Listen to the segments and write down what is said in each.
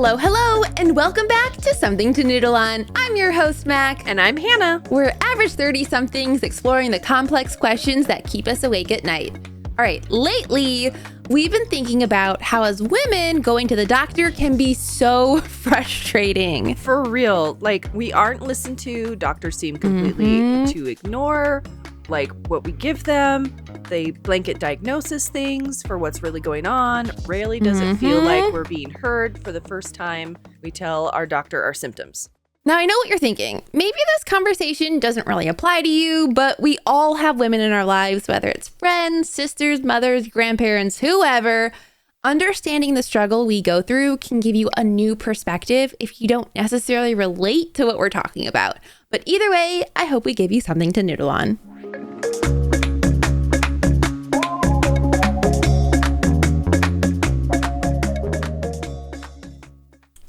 Hello, hello, and welcome back to Something to Noodle On. I'm your host, Mac. And I'm Hannah. We're average 30-somethings exploring the complex questions that keep us awake at night. All right, lately, we've been thinking about how as women, going to the doctor can be so frustrating. For real, like we aren't listened to. Doctors seem completely to ignore like what we give them. They blanket diagnosis things for what's really going on. Rarely does it feel like we're being heard for the first time we tell our doctor our symptoms. Now, I know what you're thinking. Maybe this conversation doesn't really apply to you, but we all have women in our lives, whether it's friends, sisters, mothers, grandparents, whoever. Understanding the struggle we go through can give you a new perspective if you don't necessarily relate to what we're talking about. But either way, I hope we give you something to noodle on.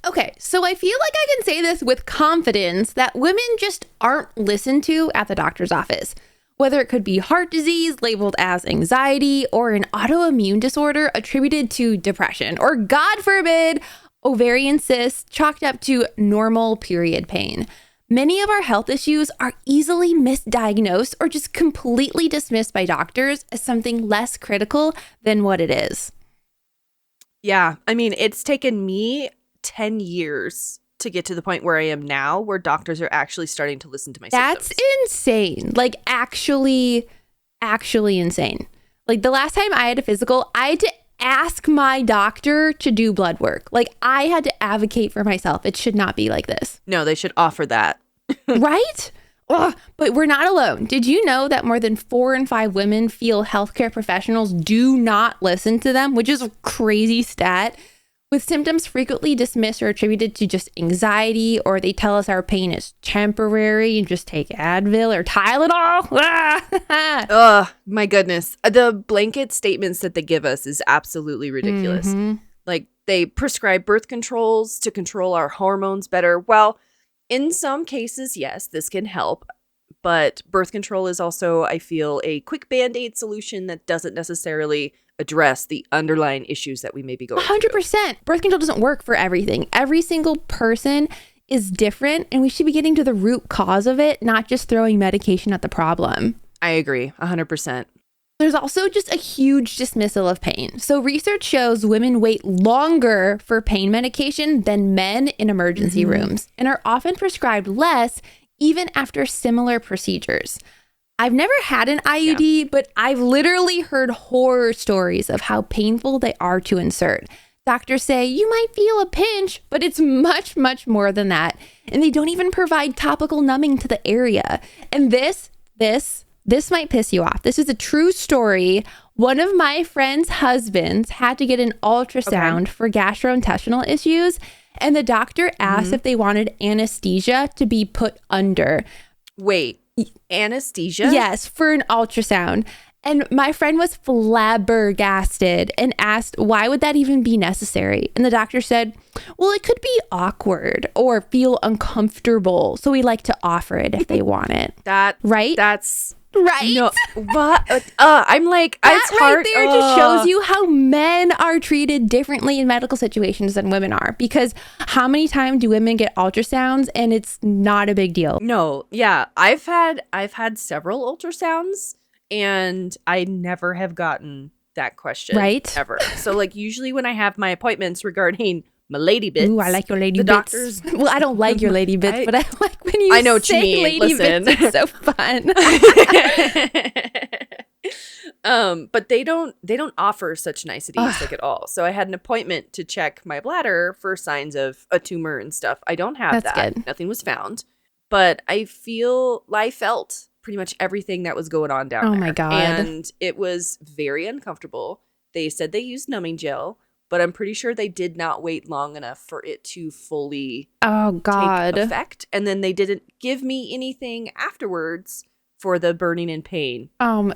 Okay, so I feel like I can say this with confidence that women just aren't listened to at the doctor's office. Whether it could be heart disease labeled as anxiety or an autoimmune disorder attributed to depression, or God forbid, ovarian cysts chalked up to normal period pain. Many of our health issues are easily misdiagnosed or just completely dismissed by doctors as something less critical than what it is. Yeah, I mean, it's taken me 10 years to get to the point where I am now, where doctors are actually starting to listen to my symptoms. That's insane. Like actually insane. Like the last time I had a physical, I had to ask my doctor to do blood work. Like I had to advocate for myself. It should not be like this. No, they should offer that. Right? Ugh, but we're not alone. Did you know that more than 4 in 5 women feel healthcare professionals do not listen to them, which is a crazy stat? With symptoms frequently dismissed or attributed to just anxiety, or they tell us our pain is temporary and just take Advil or Tylenol. Ugh, my goodness. The blanket statements that they give us is absolutely ridiculous. Like they prescribe birth controls to control our hormones better. Well, in some cases, yes, this can help. But birth control is also, I feel, a quick Band-Aid solution that doesn't necessarily address the underlying issues that we may be going through. 100%. Birth control doesn't work for everything. Every single person is different, and we should be getting to the root cause of it, not just throwing medication at the problem. I agree, 100%. There's also just a huge dismissal of pain. So research shows women wait longer for pain medication than men in emergency rooms and are often prescribed less even after similar procedures. I've never had an IUD, but I've literally heard horror stories of how painful they are to insert. Doctors say you might feel a pinch, but it's much, much more than that. And they don't even provide topical numbing to the area. And this might piss you off. This is a true story. One of my friend's husbands had to get an ultrasound for gastrointestinal issues, and the doctor asked if they wanted anesthesia to be put under. Wait. Anesthesia? Yes, for an ultrasound. And my friend was flabbergasted and asked, why would that even be necessary? And the doctor said, well, it could be awkward or feel uncomfortable. So we like to offer it if they want it. Right? That's right. No, what? I'm like, that it's hard. Right there just shows you how men are treated differently in medical situations than women are. Because how many times do women get ultrasounds and it's not a big deal? No, yeah, I've had several ultrasounds and I never have gotten that question, right? Ever. So like usually when I have my appointments regarding my lady bits. Ooh, I like your lady the bits. Doctors, well, I don't like your lady bits, but I like when you I know what say you mean. lady Listen. bits. It's so fun. But they don't offer such niceties like at all. So I had an appointment to check my bladder for signs of a tumor and stuff. I don't have That's that. Good. Nothing was found. But I felt pretty much everything that was going on down there. Oh my God. And it was very uncomfortable. They said they used numbing gel, but I'm pretty sure they did not wait long enough for it to fully take effect. And then they didn't give me anything afterwards for the burning and pain.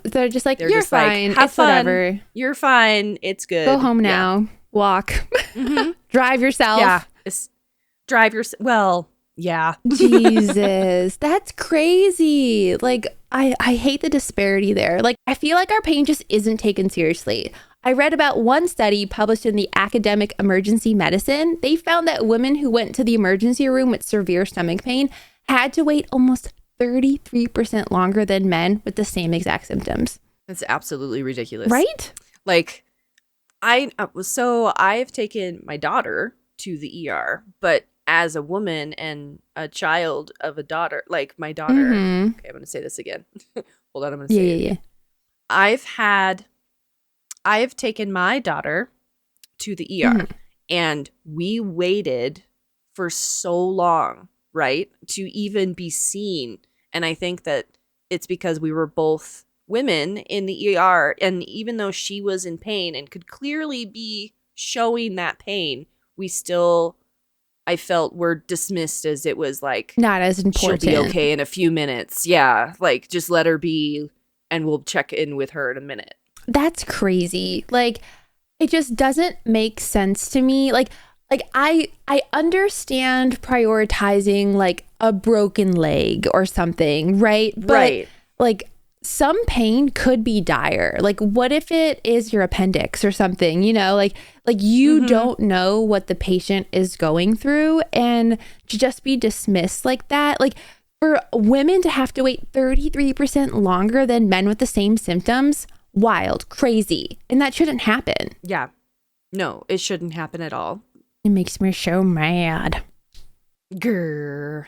They're just like, you're just fine. Like, have it's fun. Whatever. You're fine. It's good. Go home now. Walk. Drive yourself. Yeah. Drive yourself. Well, yeah. Jesus. That's crazy. Like, I hate the disparity there. Like, I feel like our pain just isn't taken seriously. I read about one study published in the Academic Emergency Medicine. They found that women who went to the emergency room with severe stomach pain had to wait almost 33% longer than men with the same exact symptoms. That's absolutely ridiculous. Right? Like, I've taken my daughter to the ER, but as a woman and a child of a daughter, like my daughter, okay, I'm going to say this again. Hold on, I'm going to say it again. I've taken my daughter to the ER and we waited for so long, right, to even be seen. And I think that it's because we were both women in the ER. And even though she was in pain and could clearly be showing that pain, we still, I felt, were dismissed as it was like, not as important. She'll be okay in a few minutes. Yeah. Like, just let her be and we'll check in with her in a minute. That's crazy. Like, it just doesn't make sense to me. Like I understand prioritizing like a broken leg or something, right? But like some pain could be dire. Like, what if it is your appendix or something, you know, like you don't know what the patient is going through, and to just be dismissed like that. Like, for women to have to wait 33% longer than men with the same symptoms, wild, crazy. And that shouldn't happen. Yeah. No, it shouldn't happen at all. It makes me so mad. Grrr.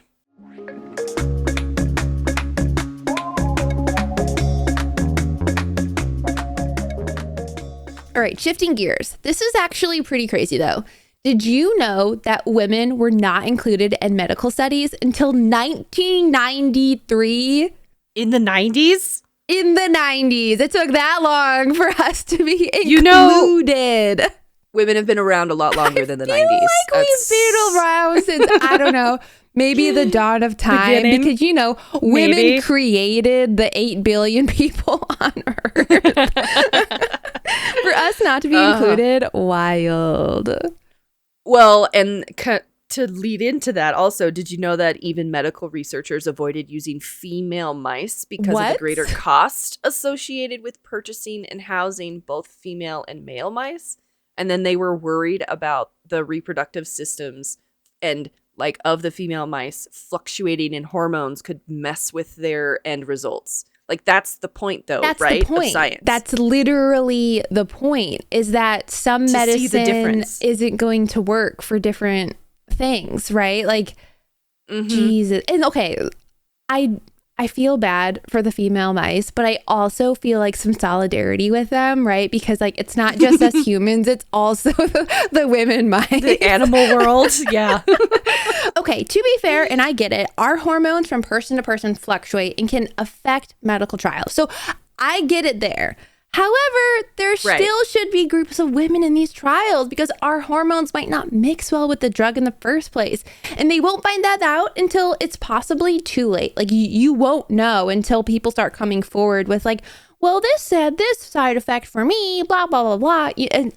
All right, shifting gears. This is actually pretty crazy though. Did you know that women were not included in medical studies until 1993? In the 90s? In the 90s. It took that long for us to be included. Women have been around a lot longer than the 90s. Like we've been around since, I don't know, maybe the dawn of time. Because, you know, women created the 8 billion people on Earth. For us not to be included, wild. Well, and to lead into that also, did you know that even medical researchers avoided using female mice because of the greater cost associated with purchasing and housing both female and male mice? And then they were worried about the reproductive systems and like of the female mice fluctuating in hormones could mess with their end results. Like, that's the point though, that's right? The point. Of science. That's literally the point, is that some medicine isn't going to work for different things, right? Like, Jesus. And okay, I feel bad for the female mice, but I also feel like some solidarity with them, right? Because like, it's not just us humans, it's also the women mice. The animal world. Yeah. Okay, to be fair, and I get it, our hormones from person to person fluctuate and can affect medical trials. So I get it there. However, there still should be groups of women in these trials because our hormones might not mix well with the drug in the first place. And they won't find that out until it's possibly too late. Like, you won't know until people start coming forward with like, well, this said this side effect for me, blah, blah, blah, blah. And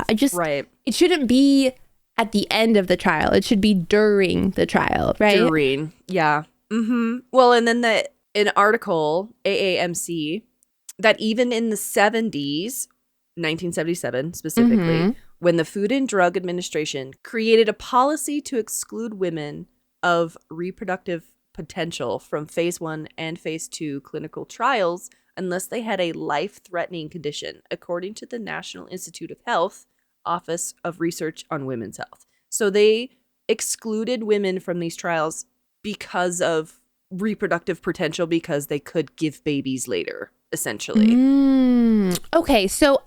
it shouldn't be at the end of the trial. It should be during the trial, right? During, yeah. Well, and then an article, AAMC, that even in the 70s, 1977 specifically, when the Food and Drug Administration created a policy to exclude women of reproductive potential from phase 1 and phase 2 clinical trials unless they had a life-threatening condition, according to the National Institute of Health Office of Research on Women's Health. So they excluded women from these trials because of reproductive potential, because they could give babies later, essentially. Okay, so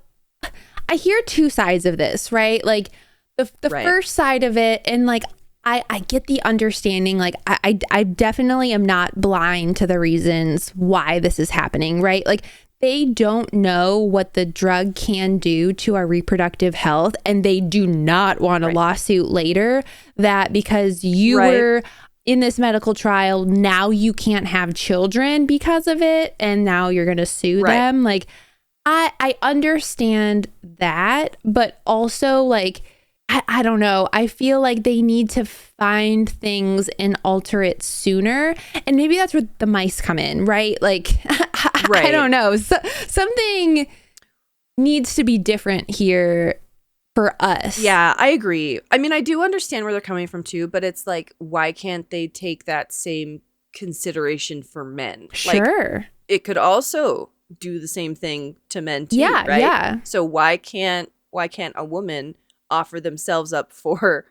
I hear two sides of this, right? Like the first side of it, and like I get the understanding, like I definitely am not blind to the reasons why this is happening, right? Like, they don't know what the drug can do to our reproductive health, and they do not want a lawsuit later that because you were in this medical trial, now you can't have children because of it, and now you're going to sue them. Like, I understand that, but also like, I don't know. I feel like they need to find things and alter it sooner. And maybe that's where the mice come in, right? Like, I don't know. Something needs to be different here for us. Yeah, I agree. I mean, I do understand where they're coming from too, but it's like, why can't they take that same consideration for men? Sure. Like, it could also do the same thing to men too, Yeah, right? yeah. So why can't a woman offer themselves up for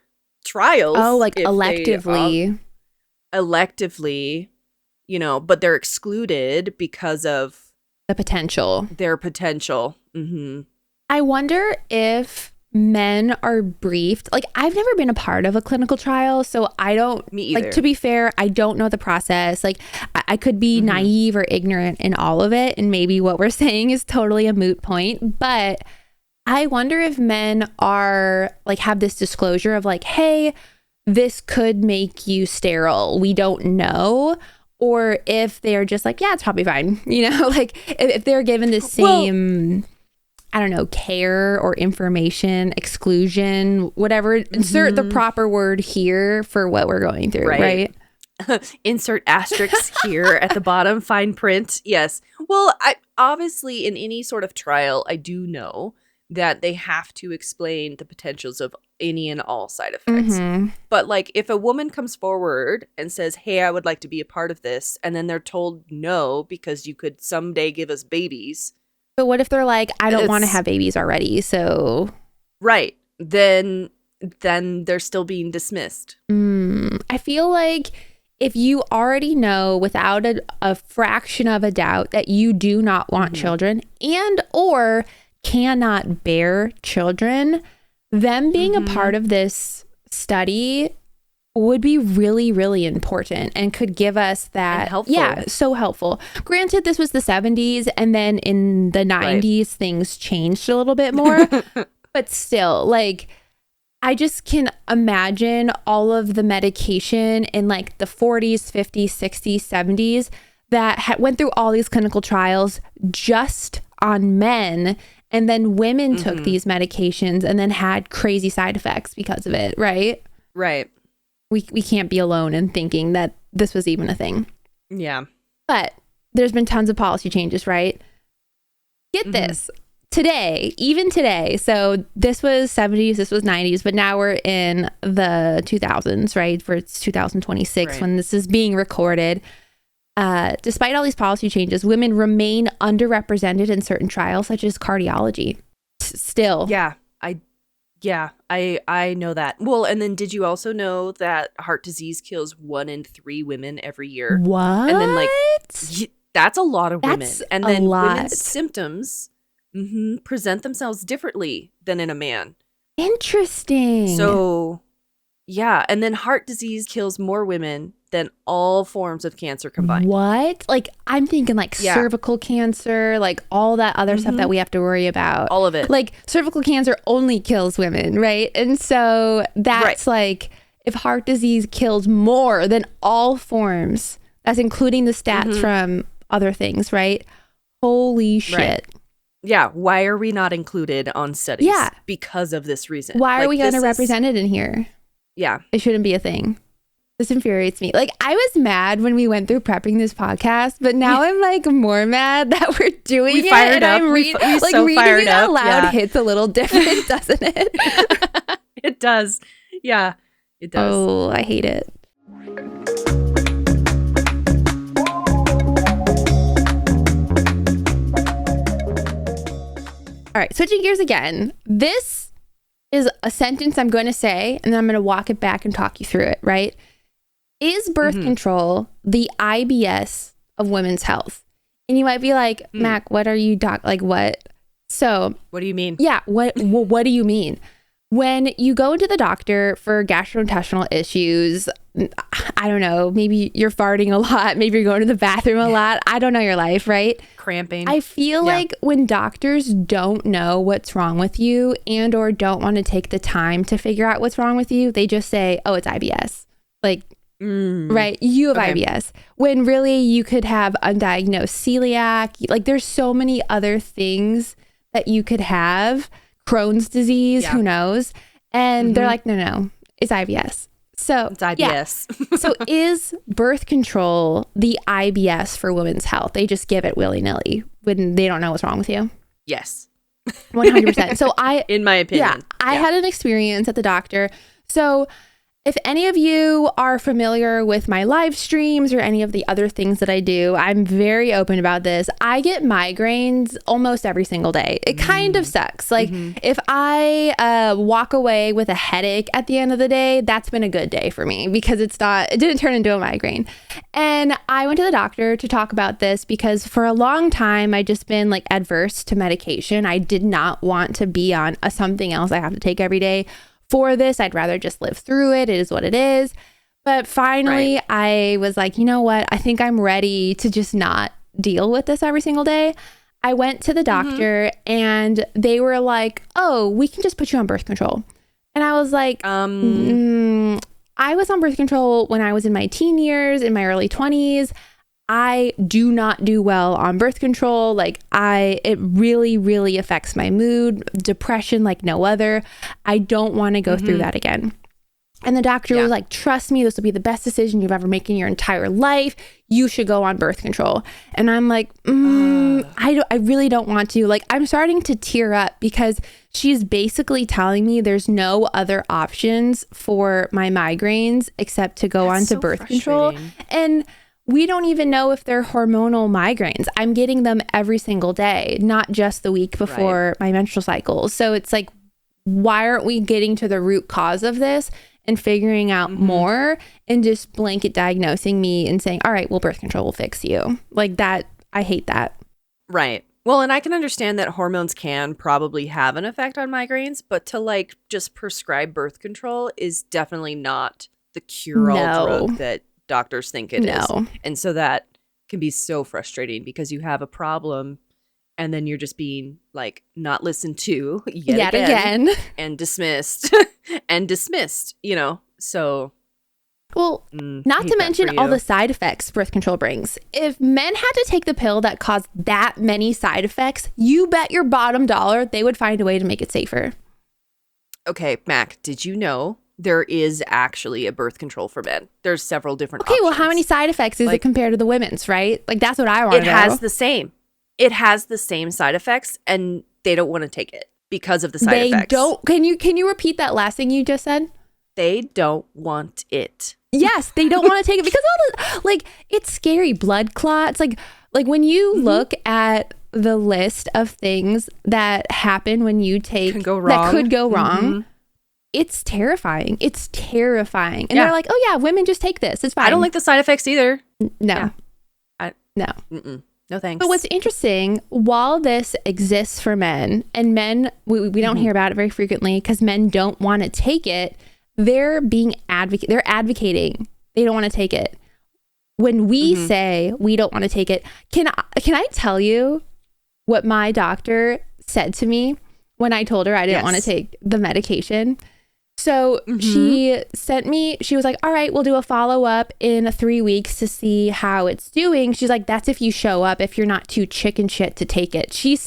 trials? Oh, like if electively. electively, but they're excluded because of The potential. their potential. I wonder if men are briefed. Like, I've never been a part of a clinical trial, so I don't. Me either. Like, to be fair, I don't know the process. Like, I could be naive or ignorant in all of it, and maybe what we're saying is totally a moot point. But I wonder if men are like have this disclosure of like, hey, this could make you sterile. We don't know. Or if they're just like, yeah, it's probably fine. Like if they're given the same, I don't know, care or information, exclusion, whatever, insert the proper word here for what we're going through, right? Insert asterisks here at the bottom, fine print. Yes. Well, I obviously in any sort of trial, I do know that they have to explain the potentials of any and all side effects. But like if a woman comes forward and says, hey, I would like to be a part of this, and then they're told no because you could someday give us babies. But what if they're like, I don't want to have babies already, so... Right. Then they're still being dismissed. I feel like if you already know without a fraction of a doubt that you do not want children and or cannot bear children, them being a part of this study would be really, really important and could give us that. And helpful. Yeah, so helpful. Granted, this was the 70s, and then in the 90s, things changed a little bit more. But still, like, I just can imagine all of the medication in like the 40s, 50s, 60s, 70s that went through all these clinical trials just on men. And then women took these medications and then had crazy side effects because of it, right? Right. We can't be alone in thinking that this was even a thing. Yeah. But there's been tons of policy changes, right? Get this. Today, even today, so this was 70s, this was 90s, but now we're in the 2000s, right? For it's 2026 when this is being recorded. Despite all these policy changes, women remain underrepresented in certain trials, such as cardiology. Still. I know that. Well, and then did you also know that heart disease kills 1 in 3 women every year? What? And then that's a lot of women. That's and then a lot. women's symptoms present themselves differently than in a man. Interesting. So, yeah. And then heart disease kills more women than all forms of cancer combined. What? Like, I'm thinking like cervical cancer, like all that other stuff that we have to worry about. All of it. Like cervical cancer only kills women, right? And so that's like, if heart disease kills more than all forms, that's including the stats from other things, right? Holy shit. Right. Yeah. Why are we not included on studies? Yeah. Because of this reason. Why are we underrepresented in here? Yeah. It shouldn't be a thing. This infuriates me. Like, I was mad when we went through prepping this podcast, but now I'm like more mad that we're doing it. Fired and up. I'm Reading it out loud Yeah. hits a little different, doesn't it? It does. Yeah, it does. Oh, I hate it. All right, switching gears again. This is a sentence I'm going to say, and then I'm going to walk it back and talk you through it, right? Is birth control the IBS of women's health? And you might be like, Mac, what are you like what? So, what do you mean? Yeah, what do you mean? When you go into the doctor for gastrointestinal issues, I don't know, maybe you're farting a lot, maybe you're going to the bathroom a lot. I don't know your life, right? Cramping. I feel like when doctors don't know what's wrong with you and or don't want to take the time to figure out what's wrong with you, they just say, oh, it's IBS. Like, right, you have IBS. When really you could have undiagnosed celiac. Like, there's so many other things that you could have. Crohn's disease, who knows? And they're like, no, it's IBS. So it's IBS. Yeah. So is birth control the IBS for women's health? They just give it willy-nilly when they don't know what's wrong with you? Yes. 100%. So in my opinion. I had an experience at the doctor. So if any of you are familiar with my live streams or any of the other things that I do, I'm very open about this. I get migraines almost every single day. It kind of sucks. Like if I walk away with a headache at the end of the day, that's been a good day for me because it didn't turn into a migraine. And I went to the doctor to talk about this because for a long time, I just been like adverse to medication. I did not want to be on something else I have to take every day. For this, I'd rather just live through it. It is what it is. But finally, I was like, you know what? I think I'm ready to just not deal with this every single day. I went to the doctor and they were like, oh, we can just put you on birth control. And I was like, I was on birth control when I was in my teen years, in my early 20s. I do not do well on birth control. Like it really, really affects my mood, depression like no other. I don't want to go through that again. And the doctor was like, trust me, this will be the best decision you've ever made in your entire life. You should go on birth control. And I'm like, I really don't want to. Like, I'm starting to tear up because she's basically telling me there's no other options for my migraines except to go on to birth control. And we don't even know if they're hormonal migraines. I'm getting them every single day, not just the week before my menstrual cycle. So it's like, why aren't we getting to the root cause of this and figuring out more and just blanket diagnosing me and saying, all right, well, birth control will fix you. Like that. I hate that. Right. Well, and I can understand that hormones can probably have an effect on migraines, but to like just prescribe birth control is definitely not the cure-all drug that doctors think it is. And so that can be so frustrating because you have a problem and then you're just being like not listened to yet again and dismissed and dismissed, you know. So well, not to mention all the side effects birth control brings. If men had to take the pill that caused that many side effects, you bet your bottom dollar they would find a way to make it safer. Okay, Mac, did you know there is actually a birth control for men? There's several different options. Well, how many side effects is it compared to the women's, right? Like, that's what I want to know. It has the same. It has the same side effects, and they don't want to take it because of the side effects. They don't. Can you repeat that last thing you just said? They don't want it. Yes, they don't want to take it because all the, like, it's scary. Blood clots. Like when you look at the list of things that happen when you take that could go wrong. It's terrifying. It's terrifying. And they're like, oh yeah, women just take this. It's fine. I don't like the side effects either. No. No. No thanks. But what's interesting, while this exists for men, and men, we don't hear about it very frequently because men don't want to take it, they're advocating. They don't want to take it. When we say we don't want to take it, can I tell you what my doctor said to me when I told her I didn't want to take the medication? So she was like, all right, we'll do a follow-up in 3 weeks to see how it's doing. She's like, that's if you show up, if you're not too chicken shit to take it. She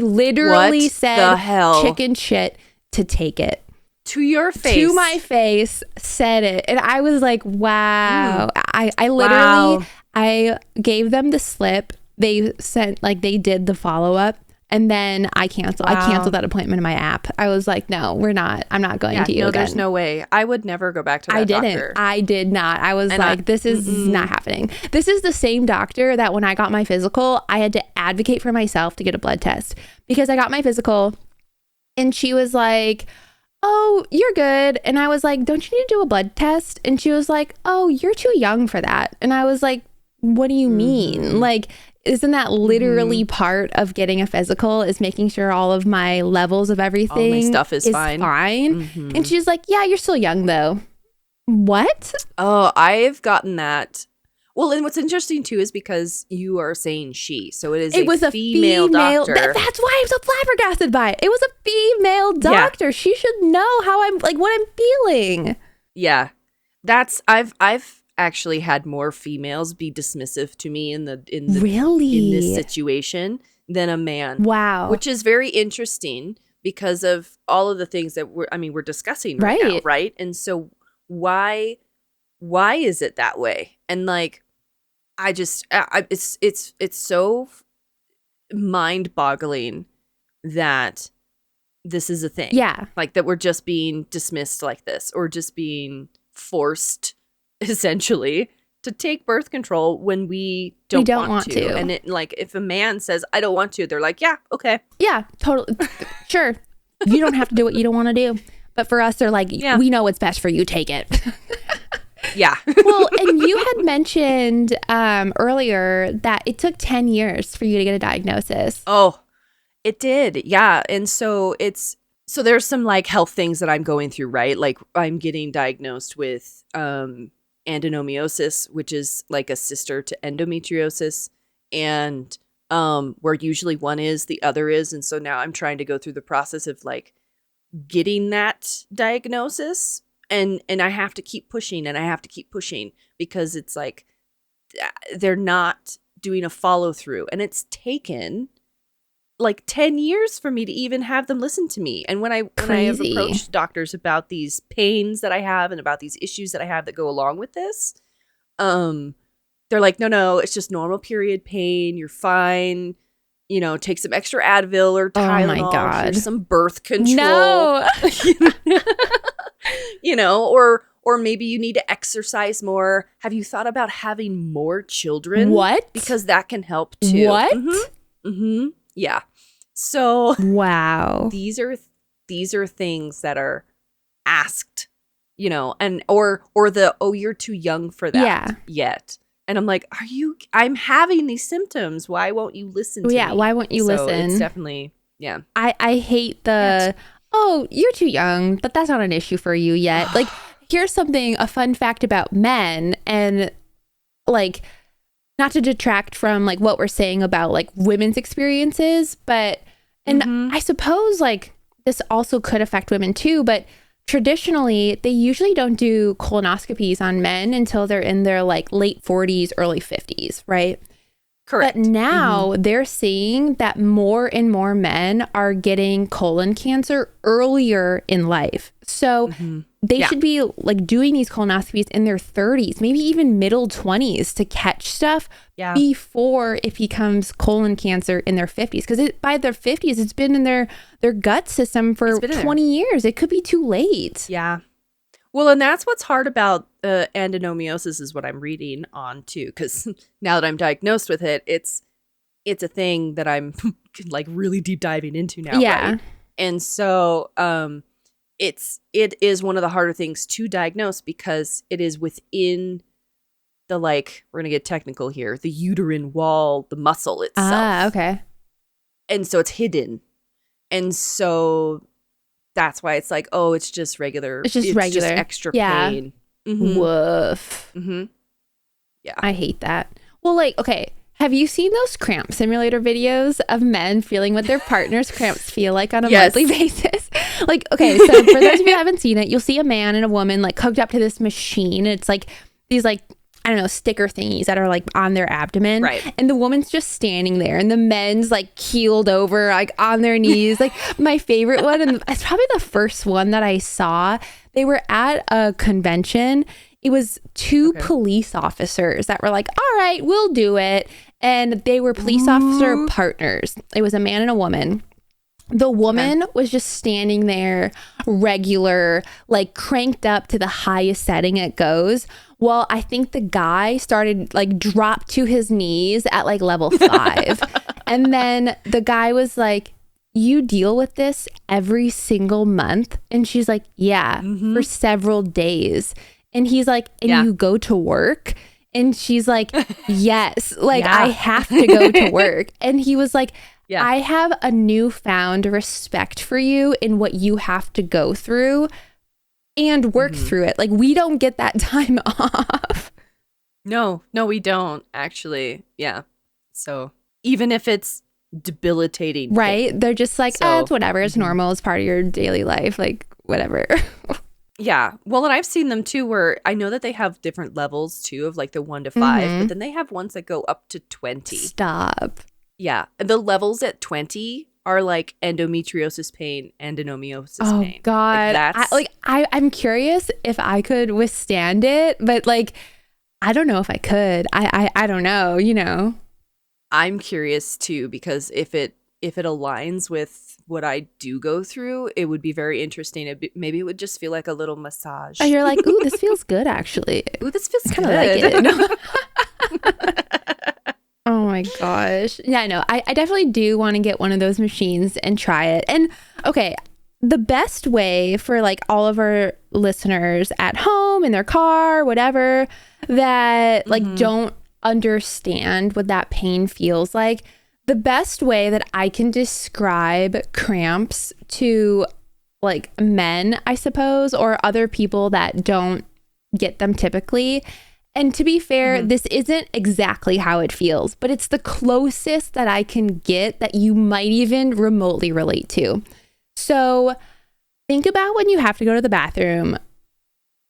literally said chicken shit to take it. To your face. To my face, said it. And I was like, wow. I literally, I gave them the slip. They sent, like, they did the follow-up. And then I canceled. I canceled that appointment in my app. I was like, no, we're not. I'm not going to you again. There's no way. I would never go back to that doctor. I did not. I was this is not happening. This is the same doctor that when I got my physical, I had to advocate for myself to get a blood test because I got my physical and she was like, oh, you're good. And I was like, don't you need to do a blood test? And she was like, oh, you're too young for that. And I was like, what do you mean? Like, isn't that literally part of getting a physical is making sure all of my levels of everything all my stuff is fine. And she's like, yeah, you're still young though. What? Oh, I've gotten that. Well, and what's interesting too is because you are saying she, so it was a female doctor. That's why I'm so flabbergasted by it. It was a female doctor. Yeah. She should know how I'm like what I'm feeling. Yeah, I've actually had more females be dismissive to me in this situation than a man. Wow. Which is very interesting because of all of the things that we're discussing right now, right? And so why is it that way? And like it's so mind-boggling that this is a thing. Yeah. Like that we're just being dismissed like this, or just being forced essentially to take birth control when we don't want to. And it, like, if a man says, I don't want to, they're like, yeah, okay. Yeah, totally. Sure. You don't have to do what you don't want to do. But for us, they're like, we know what's best for you. Take it. Yeah. Well, and you had mentioned earlier that it took 10 years for you to get a diagnosis. Oh, it did. Yeah. And so there's some like health things that I'm going through, right? Like I'm getting diagnosed with adenomyosis, which is like a sister to endometriosis. And where usually one is, the other is. And so now I'm trying to go through the process of like getting that diagnosis. And I have to keep pushing, and I have to keep pushing, because it's like they're not doing a follow through. And it's taken like 10 years for me to even have them listen to me. And when I have approached doctors about these pains that I have and about these issues that I have that go along with this, they're like, no, it's just normal period pain. You're fine. You know, take some extra Advil or Tylenol. Oh my God. Here's some birth control. No. You know, or maybe you need to exercise more. Have you thought about having more children? What? Because that can help too. What? Mm-hmm. Yeah. So wow. These are things that are asked, you know, and or you're too young for that yet. And I'm like, I'm having these symptoms. Why won't you listen to me? Yeah, why won't you listen? It's definitely, yeah. I hate oh, you're too young, but that's not an issue for you yet. Like, here's a fun fact about men, and like, not to detract from like what we're saying about like women's experiences, but, and I suppose like this also could affect women too, but traditionally they usually don't do colonoscopies on men until they're in their like late 40s, early 50s, right? Correct. But now they're seeing that more and more men are getting colon cancer earlier in life. So they should be like doing these colonoscopies in their 30s, maybe even middle 20s to catch stuff before it becomes colon cancer in their 50s. Because by their 50s, it's been in their gut system for 20 years. It could be too late. Yeah. Well, and that's what's hard about adenomyosis is what I'm reading on too, because now that I'm diagnosed with it, it's a thing that I'm like really deep diving into now. Yeah. Right? And so it is one of the harder things to diagnose, because it is within the, like, we're going to get technical here, the uterine wall, the muscle itself. Ah, okay. And so it's hidden. And so that's why it's like, oh, it's just regular. It's just regular. Just extra pain. Woof. Yeah. I hate that. Well, like, okay. Have you seen those cramp simulator videos of men feeling what their partner's cramps feel like on a monthly basis? Like, okay, so for those of you who haven't seen it, you'll see a man and a woman like hooked up to this machine. It's like these like, I don't know, sticker thingies that are like on their abdomen. Right. And the woman's just standing there, and the men's like keeled over, like on their knees. Like my favorite one, and it's probably the first one that I saw. They were at a convention. It was two police officers that were like, all right, we'll do it. And they were police officer partners. It was a man and a woman. The woman was just standing there regular, like cranked up to the highest setting it goes. Well, I think the guy started like dropped to his knees at like level 5. And then the guy was like, you deal with this every single month? And she's like, yeah, for several days. And he's like, and you go to work? And she's like, yes, like I have to go to work. And he was like, I have a newfound respect for you in what you have to go through and work through it. Like, we don't get that time off. No, we don't actually. Yeah. So even if it's debilitating. Right. They're just like, it's whatever. It's normal. It's part of your daily life. Like, whatever. Yeah. Well, and I've seen them too, where I know that they have different levels too of like the 1 to 5, but then they have ones that go up to 20. Stop. Yeah. And the levels at 20 are like endometriosis pain, adenomyosis pain. Oh God. Like I'm curious if I could withstand it, but like, I don't know if I could. I don't know, you know. I'm curious too, because if if it aligns with what I do go through, it would be very interesting. Maybe it would just feel like a little massage. Oh, you're like, ooh, this feels good, actually. Ooh, this feels kind of like it. Oh my gosh. Yeah, no, I definitely do want to get one of those machines and try it. And okay, the best way for like all of our listeners at home, in their car, whatever, that like don't understand what that pain feels like, the best way that I can describe cramps to like men, I suppose, or other people that don't get them typically. And to be fair, this isn't exactly how it feels, but it's the closest that I can get that you might even remotely relate to. So think about when you have to go to the bathroom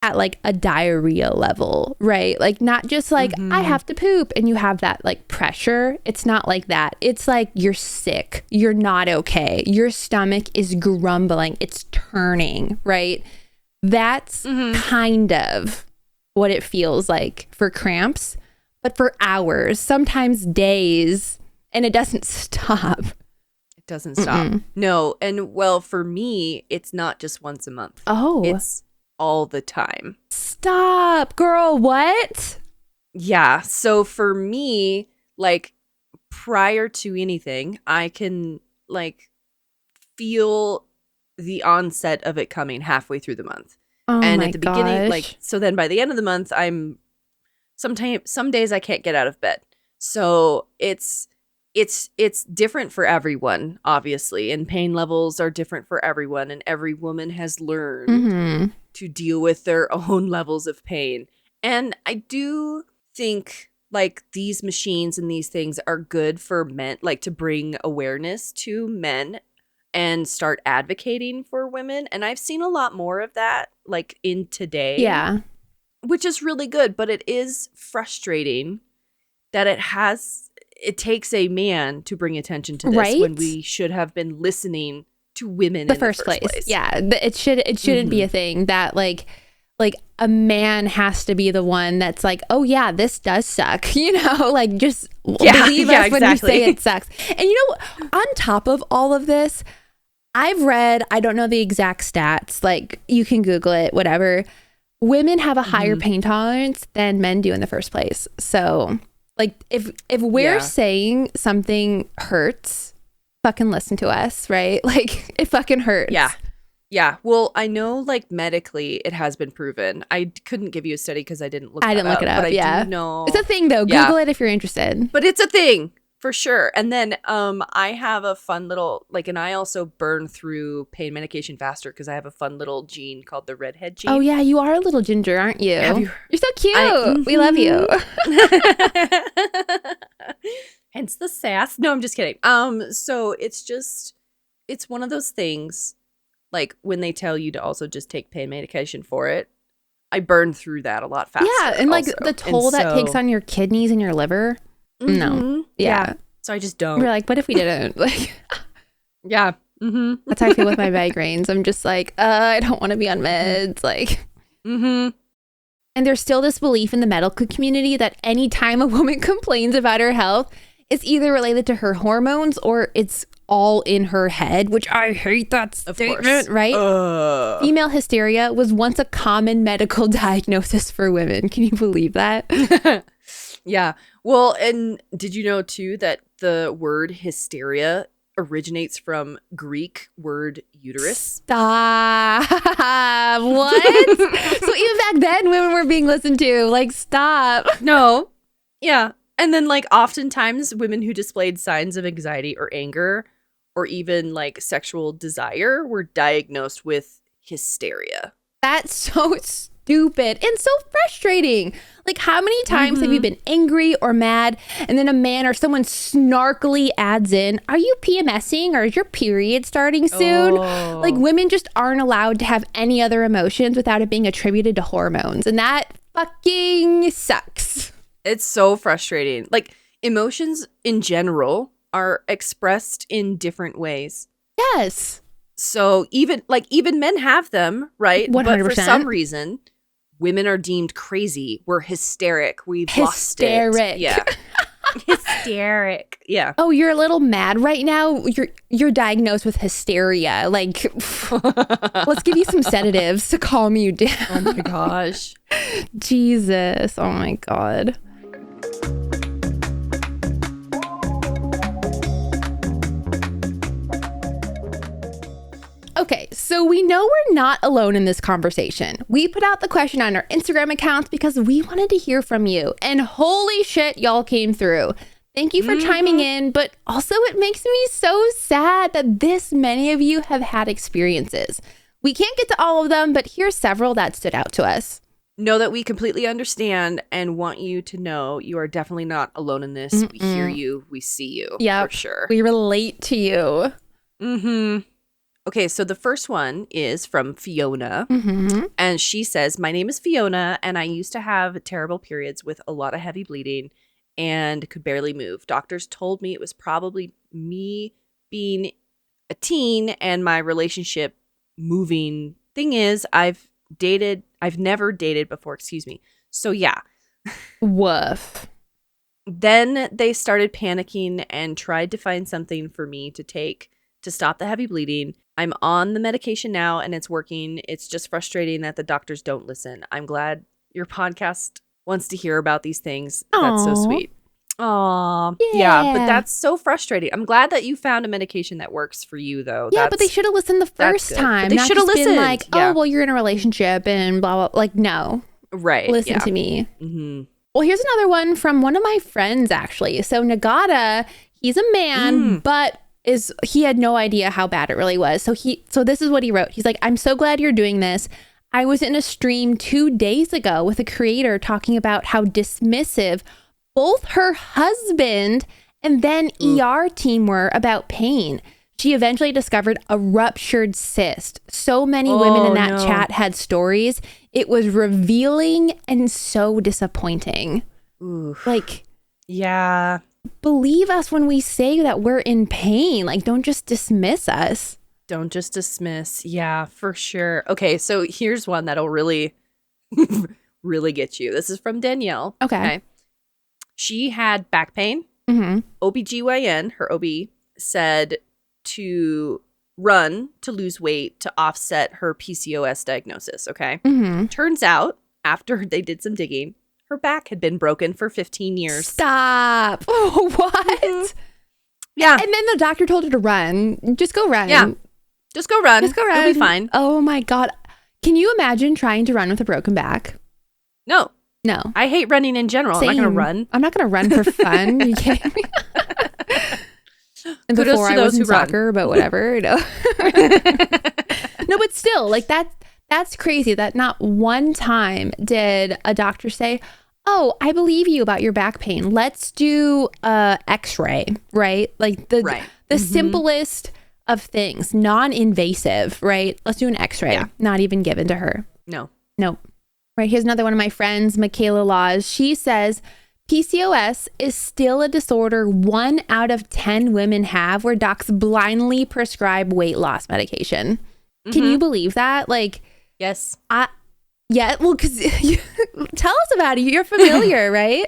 at like a diarrhea level, right? Like not just like I have to poop and you have that like pressure. It's not like that. It's like you're sick. You're not okay. Your stomach is grumbling. It's turning, right? That's kind of what it feels like for cramps, but for hours, sometimes days, and it doesn't stop. It doesn't stop. No. And well, for me, it's not just once a month. Oh. It's all the time. Stop, girl. What? Yeah. So for me, like prior to anything, I can like feel the onset of it coming halfway through the month. Oh and my at the beginning, gosh. like, so then by the end of the month, some days I can't get out of bed. So it's different for everyone, obviously, and pain levels are different for everyone, and every woman has learned to deal with their own levels of pain. And I do think like these machines and these things are good for men, like to bring awareness to men and start advocating for women. And I've seen a lot more of that like in today. Yeah. Which is really good, but it is frustrating that it takes a man to bring attention to this, right? When we should have been listening to women in the first place. Yeah, it shouldn't be a thing that like a man has to be the one that's like, oh yeah, this does suck, you know, like just believe us when you say it sucks. And you know, on top of all of this, I've read, I don't know the exact stats, like you can Google it, whatever. Women have a higher pain tolerance than men do in the first place. So like if we're saying something hurts, fucking listen to us, right? Like it fucking hurts. Yeah. Well, I know like medically it has been proven. I couldn't give you a study because I didn't look it up. But I do know. It's a thing though. Google it if you're interested. But it's a thing for sure. And then I have a fun little like, and I also burn through pain medication faster because I have a fun little gene called the redhead gene. Oh yeah, you are a little ginger, aren't you? You're so cute. We love you. Hence the sass. No, I'm just kidding. So it's one of those things. Like when they tell you to also just take pain medication for it, I burn through that a lot faster. Yeah, and like the toll that takes on your kidneys and your liver. No. Yeah. So I just don't. We're like, what if we didn't? Like, yeah. That's how I feel with my migraines. I'm just like, I don't want to be on meds. Like, and there's still this belief in the medical community that any time a woman complains about her health, it's either related to her hormones or it's all in her head, which I hate that statement, right? Female hysteria was once a common medical diagnosis for women. Can you believe that? Yeah. Well, and did you know too that the word hysteria originates from Greek word uterus? Stop. What? So even back then women were being listened to. Like, stop. No. Yeah. And then like oftentimes women who displayed signs of anxiety or anger or even like sexual desire were diagnosed with hysteria. That's so stupid and so frustrating. Like how many times have you been angry or mad and then a man or someone snarkily adds in, are you PMSing or is your period starting soon? Like women just aren't allowed to have any other emotions without it being attributed to hormones. And that fucking sucks. It's so frustrating. Like emotions in general are expressed in different ways. Yes. So even men have them, right? 100%. But for some reason, women are deemed crazy. We're hysteric. We've lost it. Hysteric. Yeah. Hysteric. Yeah. Oh, you're a little mad right now? You're diagnosed with hysteria. Like, let's give you some sedatives to calm you down. Oh my gosh. Jesus. Oh my God. Okay, so we know we're not alone in this conversation. We put out the question on our Instagram accounts because we wanted to hear from you. And holy shit, y'all came through. Thank you for chiming in, but also it makes me so sad that this many of you have had experiences. We can't get to all of them, but here's several that stood out to us. Know that we completely understand and want you to know you are definitely not alone in this. We hear you. We see you. Yeah, for sure. We relate to you. Okay, so the first one is from Fiona, and she says, my name is Fiona, and I used to have terrible periods with a lot of heavy bleeding and could barely move. Doctors told me it was probably me being a teen and my relationship moving. Thing is, I've never dated before, So yeah. Woof. Then they started panicking and tried to find something for me to take to stop the heavy bleeding. I'm on the medication now and it's working. It's just frustrating that the doctors don't listen. I'm glad your podcast wants to hear about these things. That's so sweet. Aw. Yeah, but that's so frustrating. I'm glad that you found a medication that works for you, though. Yeah, but they should have listened the first time. They should have listened. Been like, oh, well, you're in a relationship and blah, blah. Like, no. Right. Listen to me. Well, here's another one from one of my friends, actually. So Nagata, he's a man, but he had no idea how bad it really was. So this is what he wrote. He's like, I'm so glad you're doing this. I was in a stream 2 days ago with a creator talking about how dismissive both her husband and then ER team were about pain. She eventually discovered a ruptured cyst. So many women in that chat had stories. It was revealing and so disappointing. Oof. Like, yeah. Believe us when we say that we're in pain. Like, don't just dismiss us. Don't just dismiss. Yeah, for sure. Okay, so here's one that'll really, really get you. This is from Danielle. Okay. She had back pain. OBGYN, her OB, said to run to lose weight to offset her PCOS diagnosis. Okay. Turns out, after they did some digging, her back had been broken for 15 years. Stop. Oh, what? Yeah. And then the doctor told her to run. Just go run. Yeah. Just go run. You'll be fine. Oh my God. Can you imagine trying to run with a broken back? No. I hate running in general. Same. I'm not going to run. I'm not going to run for fun. Are you kidding me? And before I was in soccer, but whatever. No, but still, like that's crazy that not one time did a doctor say, oh, I believe you about your back pain. Let's do a x-ray, right? Like the simplest of things, non-invasive, right? Let's do an x-ray. Yeah. Not even given to her. No. Nope. Right. Here's another one of my friends, Michaela Laws. She says, PCOS is still a disorder 1 out of 10 women have where docs blindly prescribe weight loss medication. Can you believe that? Like, yes. Yeah, well, because tell us about it. You're familiar, right?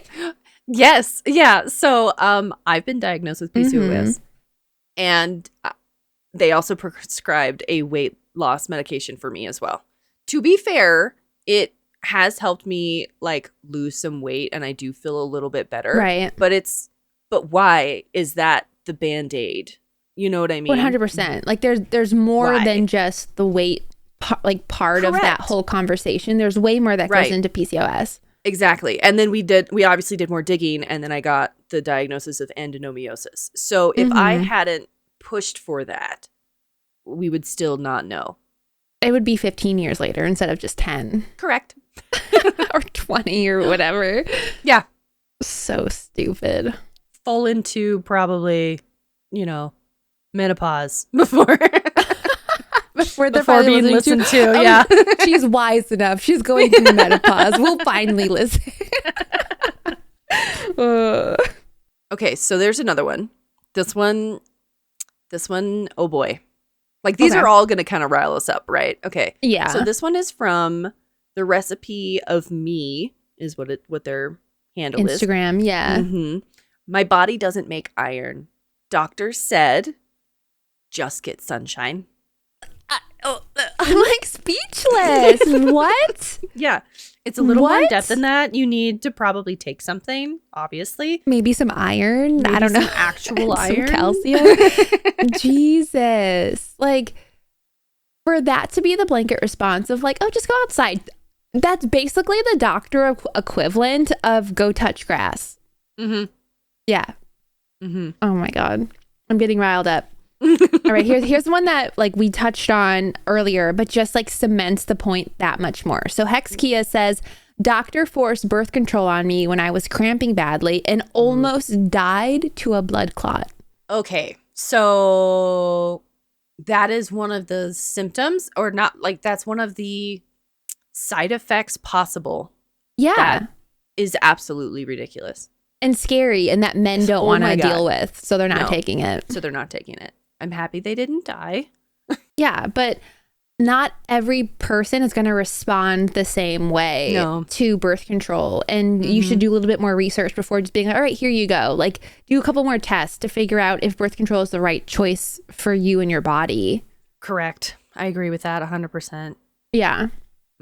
Yes. Yeah. So I've been diagnosed with PCOS and they also prescribed a weight loss medication for me as well. To be fair, it has helped me like lose some weight and I do feel a little bit better. Right. But why is that the Band-Aid? You know what I mean? 100%. Like there's more than just the weight part of that whole conversation. There's way more that goes into PCOS. Exactly. And then we obviously did more digging and then I got the diagnosis of endometriosis. So if I hadn't pushed for that, we would still not know. It would be 15 years later instead of just 10. Correct. Or 20 or whatever. Yeah. So stupid. Fall into probably, menopause before being listened to. Yeah. She's wise enough. She's going through menopause. We'll finally listen. Okay, so there's another one. This one, oh boy. Like these are all going to kind of rile us up, right? Okay. Yeah. So this one is from The Recipe of Me is what their handle is. Instagram, yeah. My body doesn't make iron. Doctor said, just get sunshine. I'm like speechless. What? Yeah. It's a little more in depth than that. You need to probably take something, obviously. Maybe some iron. Maybe I don't know. Some actual iron. Some calcium. Jesus. Like, for that to be the blanket response of like, oh, just go outside. That's basically the doctor equivalent of go touch grass. Mm-hmm. Yeah. Mm-hmm. Oh my God. I'm getting riled up. All right, here's one that like we touched on earlier, but just like cements the point that much more. So Hex Kia says, doctor forced birth control on me when I was cramping badly and almost died to a blood clot. Okay, so that is one of the symptoms, or not, like that's one of the side effects possible. Yeah. That is absolutely ridiculous. And scary, and that men don't want to deal with, so they're not taking it. So they're not taking it. I'm happy they didn't die. Yeah, but not every person is going to respond the same way to birth control. And you should do a little bit more research before just being like, all right, here you go. Like, do a couple more tests to figure out if birth control is the right choice for you and your body. Correct. I agree with that 100%. Yeah.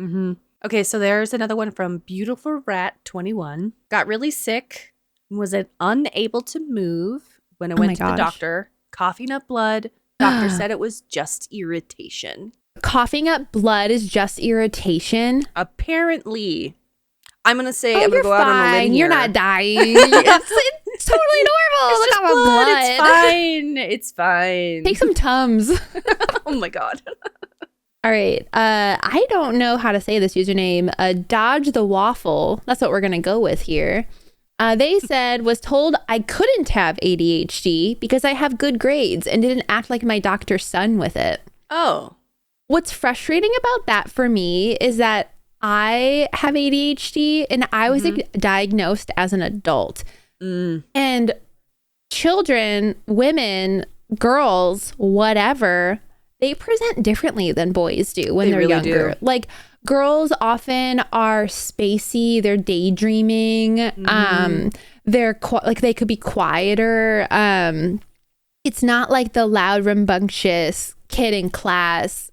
Mm-hmm. Okay, so there's another one from Beautiful Rat 21. Got really sick and was unable to move when I went to the doctor. Coughing up blood. Doctor said it was just irritation. Coughing up blood is just irritation? Apparently. I'm going to say I'm going to go out on a limb here. You're not dying. It's totally normal. It's just blood. It's fine. It's fine. Take some Tums. Oh my God. All right. I don't know how to say this username. Dodge the Waffle. That's what we're going to go with here. They said, was told I couldn't have ADHD because I have good grades and didn't act like my doctor's son with it. Oh. What's frustrating about that for me is that I have ADHD and I was diagnosed as an adult. And children, women, girls, whatever, they present differently than boys do when they're really younger. Like, girls often are spacey, they're daydreaming, they're like they could be quieter. It's not like the loud, rambunctious kid in class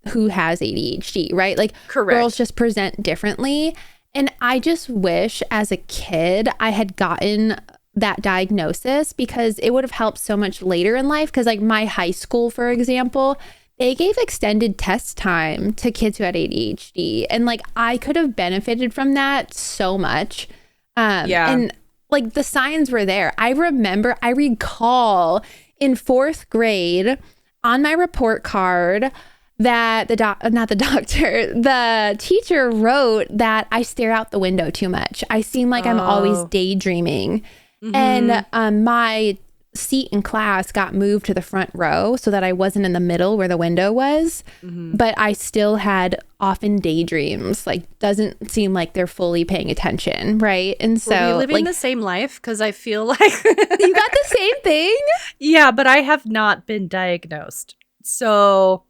who has ADHD, right? Like, girls just present differently. And I just wish as a kid I had gotten that diagnosis because it would have helped so much later in life. Because like my high school, for example, they gave extended test time to kids who had ADHD. And like, I could have benefited from that so much. And like the signs were there. I recall in 4th grade on my report card that the teacher wrote that I stare out the window too much. I seem like I'm always daydreaming. And my seat in class got moved to the front row so that I wasn't in the middle where the window was, but I still had often daydreams. Like, doesn't seem like they're fully paying attention, right? And so were we living the same life? Because I feel like you got the same thing. Yeah, but I have not been diagnosed. So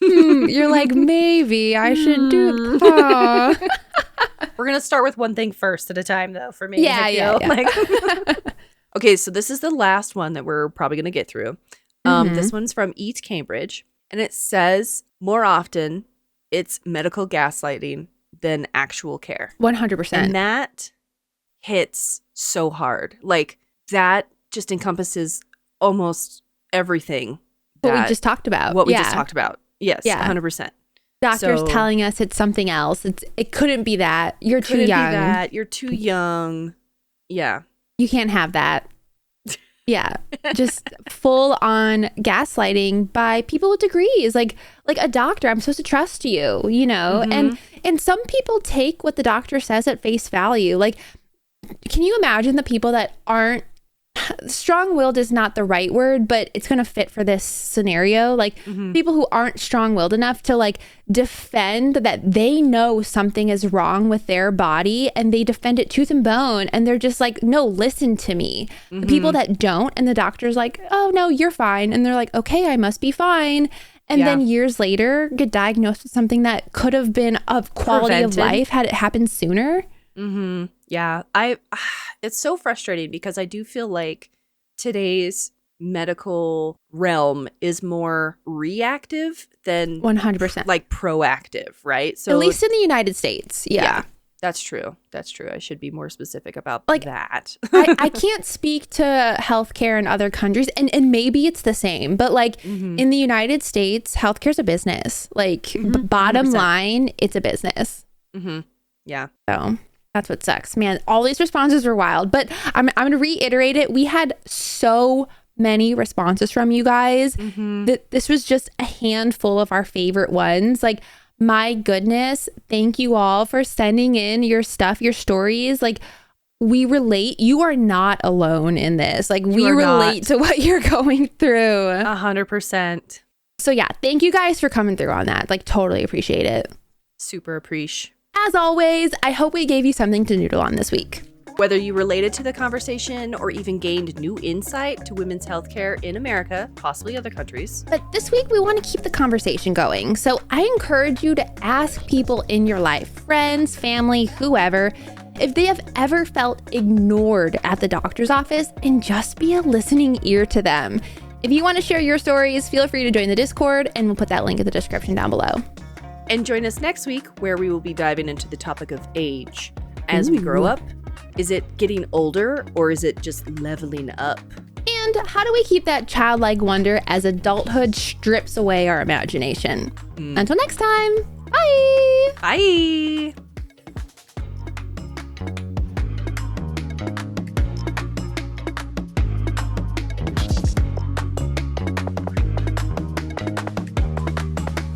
you're like, maybe I should do. We're gonna start with one thing first at a time, though. For me, yeah. Like, okay, so this is the last one that we're probably gonna get through. This one's from Eat Cambridge, and it says more often it's medical gaslighting than actual care. 100%, and that hits so hard. Like, that just encompasses almost everything. What we just talked about. Yes, 100%. Doctors telling us it's something else. It couldn't be that. You're too young. You're too young. Yeah. You can't have that. Yeah. Just full on gaslighting by people with degrees. Like a doctor, I'm supposed to trust you, you know? And some people take what the doctor says at face value. Like, can you imagine the people that aren't strong-willed is not the right word, but it's going to fit for this scenario. Like, people who aren't strong-willed enough to like defend that they know something is wrong with their body and they defend it tooth and bone. And they're just like, no, listen to me. The people that don't, and the doctor's like, oh no, you're fine. And they're like, okay, I must be fine. And then years later get diagnosed with something that could have been of quality of life had it happened sooner. Yeah, it's so frustrating because I do feel like today's medical realm is more reactive than 100%. like proactive, right? So at least in the United States. Yeah. That's true. That's true. I should be more specific about Like, that. I can't speak to healthcare in other countries, and maybe it's the same, but like in the United States, healthcare's a business. Like bottom 100%. line, it's a business. Yeah. So that's what sucks, man. All these responses were wild, but I'm going to reiterate it. We had so many responses from you guys that this was just a handful of our favorite ones. Like, my goodness, thank you all for sending in your stuff, your stories. Like, we relate. You are not alone in this. Like, we relate to what you're going through. 100%. So yeah, thank you guys for coming through on that. Like, totally appreciate it. Super appreciate. As always, I hope we gave you something to noodle on this week. Whether you related to the conversation or even gained new insight to women's healthcare in America, possibly other countries. But this week, we want to keep the conversation going. So I encourage you to ask people in your life, friends, family, whoever, if they have ever felt ignored at the doctor's office, and just be a listening ear to them. If you want to share your stories, feel free to join the Discord, and we'll put that link in the description down below. And join us next week, where we will be diving into the topic of age. As we grow up, is it getting older or is it just leveling up? And how do we keep that childlike wonder as adulthood strips away our imagination? Until next time, bye! Bye!